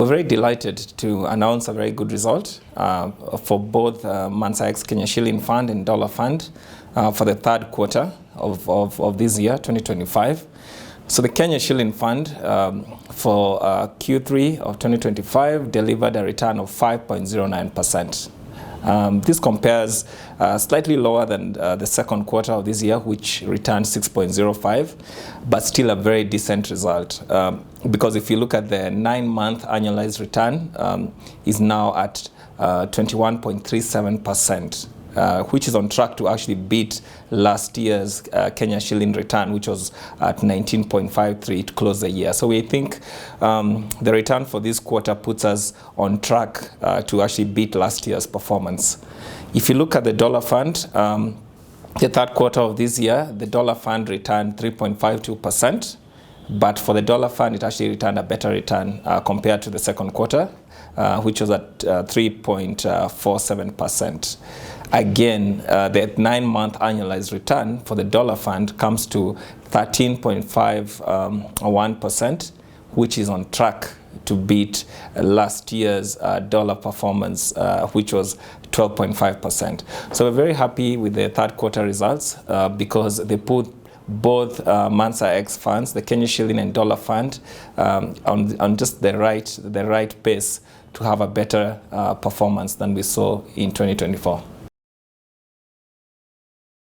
very delighted to announce a very good result for both Mansa X Kenya Shilling Fund and Dollar Fund for the third quarter of this year, 2025. So the Kenya Shilling Fund for Q3 of 2025 delivered a return of 5.09%. This compares slightly lower than the second quarter of this year, which returned 6.05, but still a very decent result. Because if you look at the 9-month annualized return, is now at 21.37%. Which is on track to actually beat last year's Kenya Shilling return, which was at 19.53 to close the year. So we think the return for this quarter puts us on track to actually beat last year's performance. If you look at the Dollar Fund, the third quarter of this year, the Dollar Fund returned 3.52%. But for the Dollar Fund, it actually returned a better return compared to the second quarter, which was at 3.47%. Again, the 9-month annualized return for the Dollar Fund comes to 13.51%, which is on track to beat last year's dollar performance, which was 12.5%. So we're very happy with the third quarter results because they put both Mansa X funds, the Kenya Shilling and Dollar Fund, on just the right pace to have a better performance than we saw in 2024.